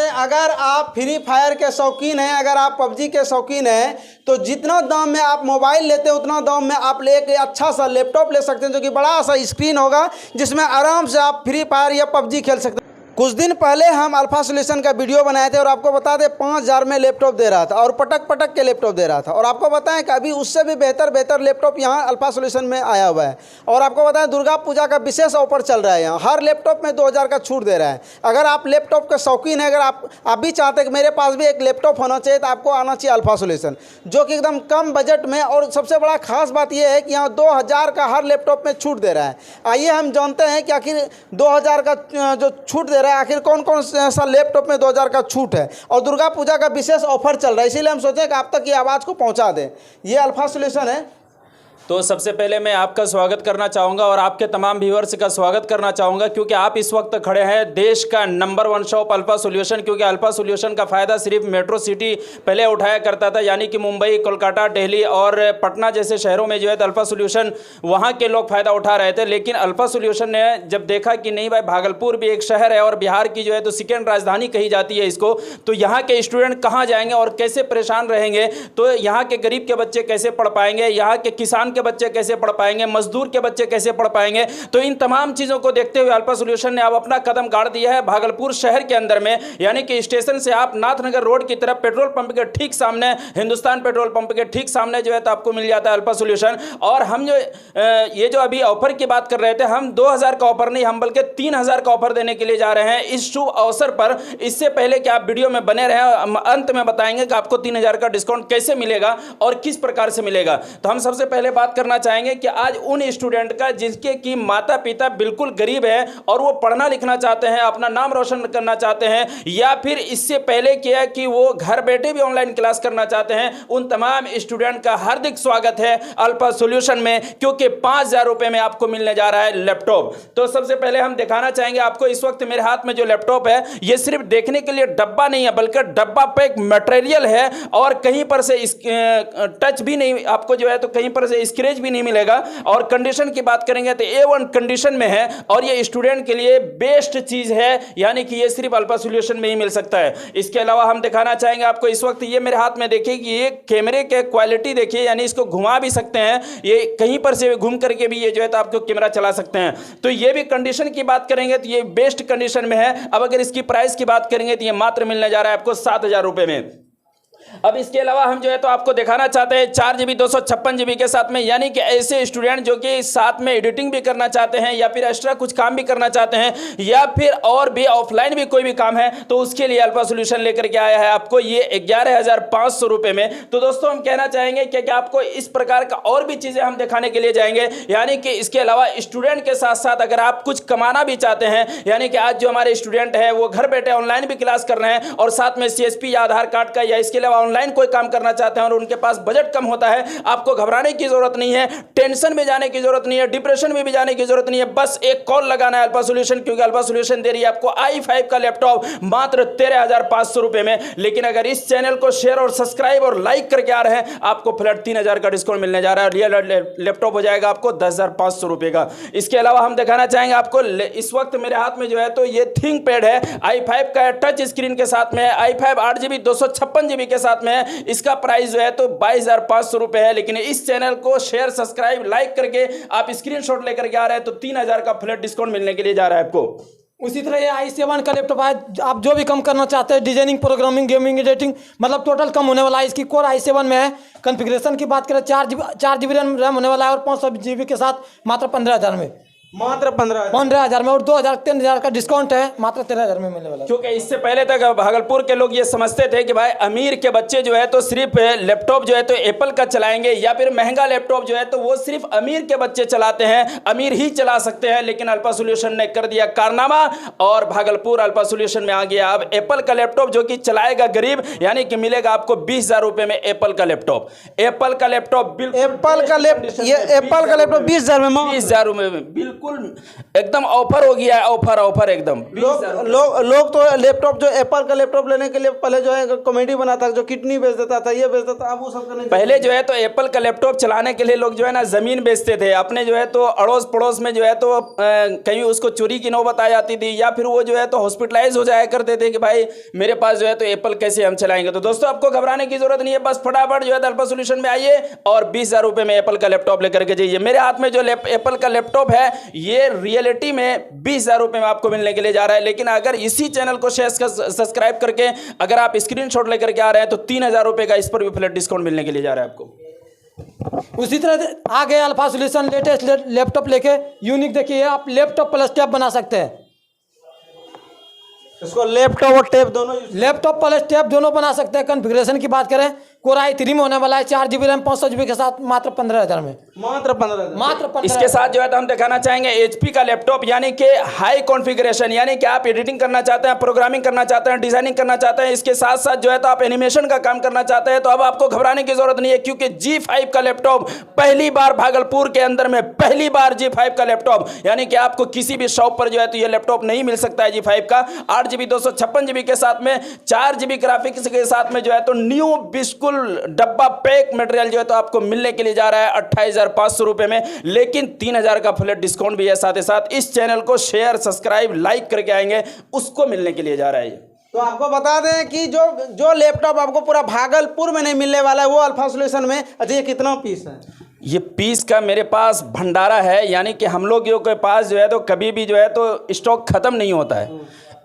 अगर आप free fire के शौकीन हैं, अगर आप पबजी के शौकीन हैं, तो जितना दाम में आप मोबाइल लेते हैं उतना दाम में आप ले एक अच्छा सा लैपटॉप ले सकते हैं, जो कि बड़ा सा स्क्रीन होगा, जिसमें आराम से आप फ्री फायर या पबजी खेल सकते हैं। कुछ दिन पहले हम अल्फा सॉल्यूशन का वीडियो बनाए थे और आपको बता दें 5000 में लैपटॉप दे रहा था और पटक पटक के लैपटॉप दे रहा था। और आपको बताएं कि अभी उससे भी बेहतर लैपटॉप यहाँ अल्फा सॉल्यूशन में आया हुआ है। और आपको बताएं दुर्गा पूजा का विशेष ऑफर चल रहा है, यहाँ हर लैपटॉप में 2000 का छूट दे रहा है। अगर आप लैपटॉप के शौकीन है, अगर आप भी चाहते हैं कि मेरे पास भी एक लैपटॉप होना चाहिए, तो आपको आना चाहिए अल्फा सॉल्यूशन, जो कि एकदम कम बजट में। और सबसे बड़ा खास बात यह है कि यहाँ 2000 का हर लैपटॉप में छूट दे रहा है। आइए हम जानते हैं कि आखिर 2000 का जो छूट दे रहा है, आखिर कौन कौन सा लैपटॉप में 2000 का छूट है। और दुर्गा पूजा का विशेष ऑफर चल रहा है, इसीलिए हम सोचें कि आप तक ये आवाज़ को पहुंचा दें। ये अल्फा सॉल्यूशन है। तो सबसे पहले मैं आपका स्वागत करना चाहूँगा और आपके तमाम व्यूअर्स का स्वागत करना चाहूँगा, क्योंकि आप इस वक्त खड़े हैं देश का नंबर 1 शॉप अल्फा सॉल्यूशन। क्योंकि अल्फा सॉल्यूशन का फ़ायदा सिर्फ मेट्रो सिटी पहले उठाया करता था, यानी कि मुंबई, कोलकाता, दिल्ली और पटना जैसे शहरों में जो है अल्फा सॉल्यूशन वहाँ के लोग फ़ायदा उठा रहे थे। लेकिन अल्फा सॉल्यूशन ने जब देखा कि नहीं भाई, भागलपुर भी एक शहर है और बिहार की जो है तो सेकेंड राजधानी कही जाती है इसको, तो यहाँ के स्टूडेंट कहाँ जाएंगे और कैसे परेशान रहेंगे, तो यहाँ के गरीब के बच्चे कैसे पढ़ पाएंगे, यहाँ के किसान के बच्चे कैसे पढ़ पाएंगे, मजदूर के बच्चे कैसे पढ़ पाएंगे। तो इन तमाम चीज़ों को देखते हुए अल्फा सॉल्यूशन ने अब अपना कदम गाड़ दिया है भागलपुर शहर के अंदर में, यानी कि स्टेशन से आप नाथनगर रोड की तरफ पेट्रोल पंप के ठीक सामने, हिंदुस्तान पेट्रोल पंप के ठीक सामने जो है तो आपको मिल जाता है अल्फा सॉल्यूशन। और हम जो ये जो अभी ऑफर की बात कर रहे थे, हम 2000 का ऑफर नहीं, हम बल्कि 3000 का ऑफर देने के लिए जा रहे हैं इस शुभ अवसर पर। इससे पहले कि आप वीडियो में बने रहें, अंत में बताएंगे कि आपको 3000 का डिस्काउंट कैसे मिलेगा और किस प्रकार से मिलेगा। तो हम सबसे पहले बात करना चाहेंगे कि आज उन स्टूडेंट का जिसके कि माता पिता बिल्कुल गरीब है और वो पढ़ना लिखना चाहते हैं, अपना नाम रोशन करना चाहते हैं, या फिर इससे पहले किया कि वो घर बैठे भी ऑनलाइन क्लास करना चाहते हैं, उन तमाम स्टूडेंट का हार्दिक स्वागत है अल्फा सॉल्यूशन में, क्योंकि 5000 रुपए में आपको मिलने जा रहा है लैपटॉप। तो सबसे पहले हम दिखाना चाहेंगे आपको इस वक्त मेरे हाथ में जो लैपटॉप है, ये सिर्फ देखने के लिए डब्बा नहीं है, बल्कि डब्बा पे एक मटेरियल है और कहीं पर से टच भी नहीं, आपको जो है तो कहीं पर से स्क्रैच भी नहीं मिलेगा। और कंडीशन की बात करेंगे तो A1 कंडीशन में है और ये स्टूडेंट के लिए बेस्ट चीज है, यानी कि ये सिर्फ अल्फा सॉल्यूशन में ही मिल सकता है। इसके अलावा हम दिखाना चाहेंगे आपको इस वक्त ये मेरे हाथ में देखिए कि ये कैमरे के क्वालिटी देखिए, यानी इसको घुमा भी सकते हैं, ये कहीं पर से घूम करके भी ये जो है तो आपको कैमरा चला सकते हैं। तो ये भी कंडीशन की बात करेंगे तो ये बेस्ट कंडीशन में है। अब अगर इसकी प्राइस की बात करेंगे तो ये मात्र मिलने जा रहा है आपको 7000 रुपए में। अब इसके अलावा हम जो है तो आपको दिखाना चाहते हैं 4GB 256GB के साथ में, यानी कि ऐसे स्टूडेंट जो कि साथ में एडिटिंग भी करना चाहते हैं या फिर एक्स्ट्रा कुछ काम भी करना चाहते हैं या फिर और भी ऑफलाइन भी कोई भी काम है, तो उसके लिए अल्फा सॉल्यूशन लेकर के आया है आपको ये 11500 रुपए में। तो दोस्तों हम कहना चाहेंगे कि आपको इस प्रकार का और भी चीज़ें हम दिखाने के लिए जाएंगे, यानी कि इसके अलावा स्टूडेंट के साथ साथ अगर आप कुछ कमाना भी चाहते हैं, यानी कि आज जो हमारे स्टूडेंट है वो घर बैठे ऑनलाइन भी क्लास कर रहे हैं और साथ में CSP या आधार कार्ड का या इसके अलावा ऑनलाइन कोई काम करना चाहते हैं और उनके पास बजट कम होता है, आपको घबराने की जरूरत नहीं है, टेंशन में जाने की जरूरत नहीं है, डिप्रेशन में भी जाने की जरूरत नहीं है। बस एक कॉल लगाना है अल्फा सॉल्यूशन, क्योंकि अल्फा सॉल्यूशन दे रही है आपको i5 का लैपटॉप मात्र 13500 रुपए में। लेकिन अगर इस चैनल को शेयर और सब्सक्राइब और लाइक करके आ रहे हैं, आपको फ्लैट 3000 का डिस्काउंट मिलने जा रहा है। रियल लैपटॉप हो जाएगा आपको 10500 रुपए का। इसके अलावा हम दिखाना चाहेंगे आपको इस वक्त मेरे हाथ में जो है तो ये थिंक पैड है, i5 का टच स्क्रीन के साथ में, i5 8GB 256GB के साथ में। इसका प्राइस जो है तो 22500 रुपए है। लेकिन इस चैनल को शेयर सब्सक्राइब लाइक करके आप स्क्रीनशॉट लेकर के आ रहे हैं तो 3000 का फ्लैट डिस्काउंट मिलने के लिए जा रहा है आपको। उसी तरह ये i7 का लैपटॉप है, आप जो भी कम करना चाहते हैं, डिजाइनिंग, प्रोग्रामिंग, गेमिंग, एडिटिंग, मतलब टोटल कम होने वाला है। इसकी कोर i7 में है। कॉन्फ़िगरेशन की बात करें 4GB रैम होने वाला है और 500GB के साथ मात्र 15000 में, मात्र 15000 में। और 3000 का डिस्काउंट है, मात्र 13000 में मिलने वाला है। क्योंकि इससे पहले तक भागलपुर के लोग ये समझते थे कि भाई अमीर के बच्चे जो है तो सिर्फ लैपटॉप जो है तो एप्पल का चलाएंगे या फिर महंगा लैपटॉप जो है तो वो सिर्फ अमीर के बच्चे चलाते हैं, अमीर ही चला सकते हैं। लेकिन अल्फा सॉल्यूशन ने कर दिया कारनामा और भागलपुर अल्फा सॉल्यूशन में आ गया। अब एप्पल का लैपटॉप जो कि चलाएगा गरीब, यानी कि मिलेगा आपको 20000 रुपए में एप्पल का लैपटॉप। एप्पल का लैपटॉप एप्पल का लैपटॉप 20000 में, 20000 रुपए में बिल्कुल बिल्कुल एकदम ऑफर हो गया है, ऑफर ऑफर एकदम। लोग तो लैपटॉप जो एप्पल का लैपटॉप लेने के लिए पहले जो है कॉमेडी बनाता था, जो किडनी बेच देता था, ये बेच देता था, अब वो सब करने पहले जो है तो एप्पल का लैपटॉप चलाने के लिए लोग जो है ना ज़मीन बेचते थे अपने, जो है तो अड़ोस पड़ोस में जो है तो कहीं उसको चोरी की नौबत आ जाती थी, या फिर वो जो है तो हॉस्पिटलाइज हो जाया करते थे कि भाई मेरे पास जो है तो एप्पल कैसे हम चलाएंगे। तो दोस्तों आपको घबराने की जरूरत नहीं है, बस फटाफट जो है अल्फा सॉल्यूशन में आइए और 20,000 रुपये में एप्पल का लैपटॉप लेकर के जाइए। मेरे हाथ में जो एप्पल का लैपटॉप है ये रियलिटी में 20,000 रुपये में आपको मिलने के लिए जा रहा है। लेकिन अगर इसी चैनल को सब्सक्राइब करके अगर आप स्क्रीनशॉट लेकर के आ रहे हैं तो 3,000 रुपये का इस पर भी फ्लैट डिस्काउंट मिलने के लिए जा रहा है आपको। उसी तरह आ गए अल्फा सॉल्यूशन लेटेस्ट लैपटॉप लेके, यूनिक देखिए, आप लैपटॉप प्लस टैब बना सकते हैं। इसको लैपटॉप और टैब दोनों लैपटॉप प्लस टैब दोनों बना सकते हैं। कॉन्फ़िगरेशन की बात करें, कोर i3 में होने वाला है, 4 GB रैम 500 GB के साथ मात्र 15,000 में। मात्र 15,000। इसके साथ जो है तो हम दिखाना चाहेंगे HP का लैपटॉप, यानी कि हाई कॉन्फ़िगरेशन, यानी कि आप एडिटिंग करना चाहते हैं, प्रोग्रामिंग करना चाहते हैं, डिजाइनिंग करना चाहते हैं, इसके साथ साथ जो है तो आप एनिमेशन का काम करना चाहते हैं, तो अब आपको घबराने की जरूरत नहीं है, क्योंकि G5 का लैपटॉप पहली बार भागलपुर के अंदर में पहली बार G5 का लैपटॉप, यानी कि आपको किसी भी शॉप पर जो है तो ये लैपटॉप नहीं मिल सकता है G5 का। 8 GB 256 GB के साथ में 4 GB ग्राफिक्स के साथ में जो है तो न्यू बिल्कुल डब्बा पैक मटेरियल जो है तो आपको मिलने के लिए जा रहा है 28,500 रुपए में। लेकिन 3,000 का फ्लैट डिस्काउंट भी है साथ ही साथ। इस चैनल को शेयर सब्सक्राइब लाइक करके आएंगे उसको मिलने के लिए जा रहा है। तो आपको बता दें कि जो लैपटॉप आपको पूरा भागलपुर में नहीं मिलने वाला है वो अल्फा सॉल्यूशन में। अच्छा, ये कितना पीस है? ये पीस का मेरे पास भंडारा है, यानी कि हम लोग के पास जो है तो कभी भी जो है तो स्टॉक खत्म नहीं होता है,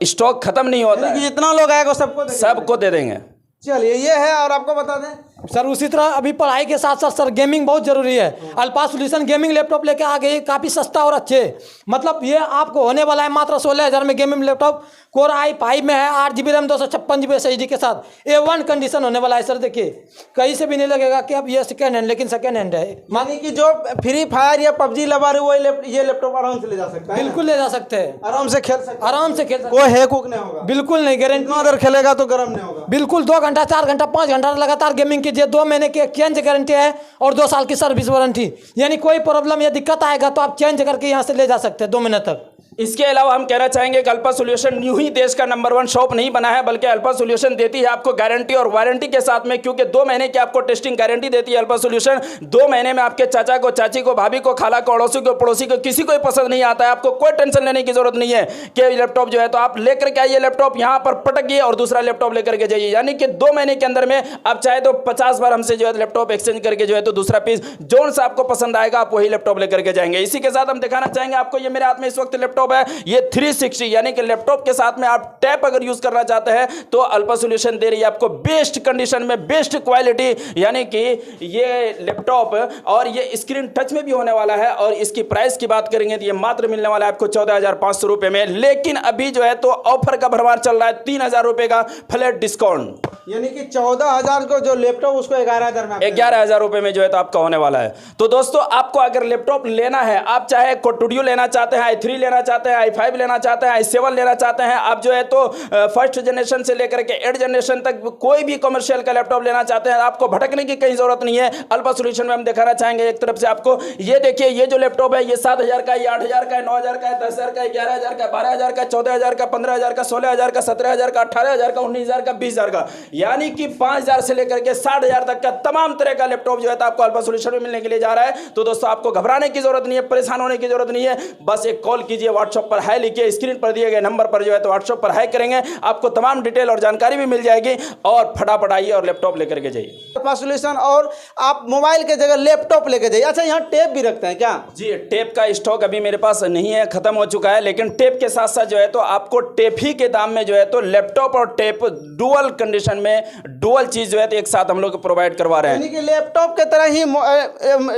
स्टॉक खत्म नहीं होता है। जितना लोग आएगा सबको दे देंगे। चलिए ये है। और आपको बता दें सर, उसी तरह अभी पढ़ाई के साथ साथ सर गेमिंग बहुत जरूरी है। अल्फा सॉल्यूशन गेमिंग लैपटॉप लेके आ गए, काफ़ी सस्ता और अच्छे, मतलब ये आपको होने वाला है मात्र 16,000 में गेमिंग लैपटॉप। कोर i5 में है, 8 GB रैम 256 GB SSD के साथ A1 कंडीशन होने वाला है सर। देखिए कहीं से भी नहीं लगेगा कि अब ये सेकेंड हैंड, लेकिन सेकेंड हैंड है। मानी कि जो फ्री फायर या PUBG लवर है वो ये लैपटॉप आराम से ले जा सकता है। बिल्कुल ले जा सकते हैं, आराम से खेल सकते हैं, आराम से खेल सकते कोई हैक हुक नहीं होगा। बिल्कुल नहीं, गारंटी। इतना देर खेलेगा तो गर्म नहीं होगा। बिल्कुल 2 घंटा 4 घंटा 5 घंटा लगातार गेमिंग कीजिए। 2 महीने की एक्सचेंज गारंटी है और 2 साल की सर्विस वारंटी, यानी कोई प्रॉब्लम या दिक्कत आएगा तो आप चेंज करके यहाँ से ले जा सकते हैं 2 महीने तक। इसके अलावा हम कहना चाहेंगे कि अल्फा सॉल्यूशन न्यू ही देश का नंबर 1 शॉप नहीं बना है, बल्कि अल्फा सॉल्यूशन देती है आपको गारंटी और वारंटी के साथ में, क्योंकि 2 महीने की आपको टेस्टिंग गारंटी देती है अल्फा सॉल्यूशन। 2 महीने में आपके चाचा को, चाची को, भाभी को, खाला को, अड़ोसी को, पड़ोसी को, किसी को पसंद नहीं आता है, आपको कोई टेंशन लेने की जरूरत नहीं है कि लैपटॉप जो है तो आप लेकर के आइए, लैपटॉप यहाँ पर पटकिए और दूसरा लैपटॉप लेकर के जाइए। यानी कि 2 महीने के अंदर में आप चाहे तो 50 बार हमसे जो है लैपटॉप एक्सचेंज करके जो है तो दूसरा पीस जोन सा आपको पसंद आएगा आप वही लैपटॉप लेकर के जाएंगे। इसी के साथ हम दिखाना चाहेंगे आपको, ये मेरे हाथ में इस वक्त लैपटॉप है, ये 360, यानी कि लैपटॉप के साथ में आप टैब अगर यूज करना चाहते हैं तो अल्फा सॉल्यूशन दे रही है आपको बेस्ट कंडीशन में, बेस्ट क्वालिटी, यानी कि ये लैपटॉप और ये स्क्रीन टच में भी होने वाला है। और इसकी प्राइस की बात करेंगे तो ये मात्र मिलने वाला है आपको 14,500 रुपए में। लेकिन अभी जो है तो ऑफर का भरमार चल रहा है, 3,000 रुपए का फ्लैट डिस्काउंट, यानी कि 14,000 को जो लैपटॉप उसको 11,000 में 11,000 रुपए में जो है तो आपका होने वाला है। तो दोस्तों आपको अगर लैपटॉप लेना है, आप चाहे कोटूडियो लेना चाहते हैं, i3 लेना चाहते हैं, i5 लेना चाहते हैं, i7 लेना चाहते हैं, आप जो है तो फर्स्ट जनरेशन से लेकर के 8 जनरेशन तक कोई भी कमर्शियल का लैपटॉप लेना चाहते हैं, आपको भटकने की कहीं जरूरत नहीं है। अल्फा सॉल्यूशन में हम दिखाना चाहेंगे एक तरफ से आपको, ये देखिए ये जो लैपटॉप है ये 7,000 का, ये 8,000 का, 9,000 का, 10,000 का, 11,000 का, 12,000 का, 14,000 का, 15,000 का, 16,000 का, 17,000 का, 18,000 का, 19,000 का, 20,000 का, यानी कि 5,000 से लेकर के 60,000 तक का तमाम तरह का लैपटॉप जो है तो आपको अल्फा सॉल्यूशन में मिलने के लिए जा रहा है। तो दोस्तों आपको घबराने की जरूरत नहीं है, परेशान होने की जरूरत नहीं है, बस एक कॉल कीजिए, व्हाट्सएप पर हाय लिखिए, स्क्रीन पर दिए गए नंबर पर जो है तो व्हाट्सएप पर हाय करेंगे, आपको तमाम डिटेल और जानकारी भी मिल जाएगी और फटाफट आइए और लैपटॉप लेकर के जाइए अल्फा सॉल्यूशन। और आप मोबाइल के जगह लैपटॉप लेकर जाइए। अच्छा, यहाँ टेप भी रखते हैं क्या? जी, टेप का स्टॉक अभी मेरे पास नहीं है, खत्म हो चुका है, लेकिन टेप के साथ साथ जो है तो आपको टेप ही के दाम में जो है तो लैपटॉप और टेप डुअल कंडीशन में, डुअल चीज जो है तो एक साथ हम लोग प्रोवाइड करवा रहे हैं। यानी कि लैपटॉप के तरह ही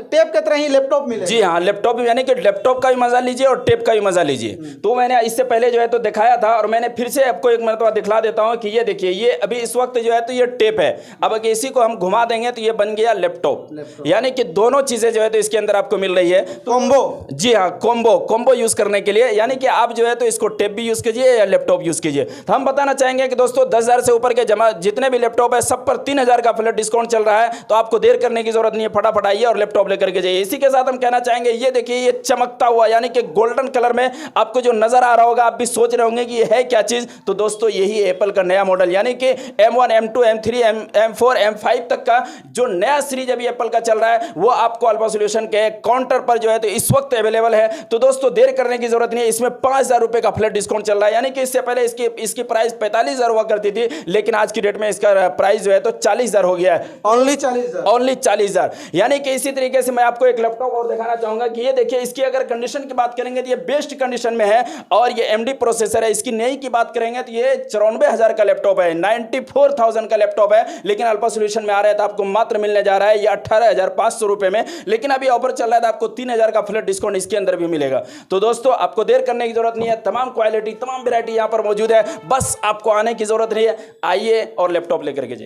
टेप के तरह ही लैपटॉप मिले। जी हाँ, लैपटॉप यानी कि लैपटॉप का भी मजा लीजिए और टेप का भी मजा लीजिए। तो मैंने इससे पहले जो है तो दिखाया था और मैंने फिर से आपको एक मरतबा दिखला देता हूँ कि ये देखिए, ये अभी इस वक्त जो है तो ये टेप है, अब अगर इसी को हम घुमा देंगे तो ये बन गया लैपटॉप। यानी कि दोनों चीजें जो है तो इसके अंदर आपको मिल रही है, कॉम्बो। जी हाँ, कॉम्बो यूज करने के लिए, यानी कि आप जो है तो इसको टेप भी यूज कीजिए या लैपटॉप यूज कीजिए। तो हम बताना चाहेंगे कि दोस्तों 10,000 से ऊपर के जितने भी लैपटॉप है सब पर 3000 का फ्लैट डिस्काउंट चल रहा है। तो आपको देर करने की जरूरत नहीं है, फटाफट आइए और लैपटॉप लेकर के जाइए। इसी के साथ हम कहना चाहेंगे, ये देखिए ये चमकता हुआ यानी कि गोल्डन कलर में आपको जो नजर आ रहा होगा, आप भी सोच रहे होंगे कि ये है क्या चीज। तो दोस्तों यही एप्पल का नया मॉडल यानी कि M1 M2 M3 M4 M5 तक का जो नया सीरीज अभी एप्पल का चल रहा है वो आपको अल्फा सॉल्यूशन के काउंटर पर जो है तो इस वक्त अवेलेबल है। तो दोस्तों देर करने की जरूरत नहीं है, इसमें 5000 रुपए का फ्लैट डिस्काउंट चल रहा है। यानी कि इससे पहले इसकी प्राइस 45000 हुआ करती थी, लेकिन आज की डेट में इसका प्राइस जो है तो 40000 हो गया है। ओनली 40,000। ओनली 40000। यानी कि इसी तरीके से मैं आपको एक लैपटॉप और दिखाना चाहूंगा कि ये देखिए इसकी अगर कंडीशन की बात करेंगे तो ये बेस्ट कंडीशन में है और ये AMD प्रोसेसर है। इसकी नई की बात करेंगे तो ये 94,000 का लैपटॉप है, 94,000 का लैपटॉप है, लेकिन अल्फा सॉल्यूशन में आ रहा है तो आपको मात्र मिलने जा रहा है ये 18,500 रुपए में। लेकिन अभी ऑफर चल रहा है तो आपको 3000 का फ्लैट डिस्काउंट इसके अंदर भी मिलेगा। तो दोस्तों आपको देर करने की जरूरत नहीं है, तमाम क्वालिटी तमाम वैरायटी यहां पर मौजूद है, बस आपको आने की जरूरत नहीं है। आइए और लैपटॉप लेकर के जाइए।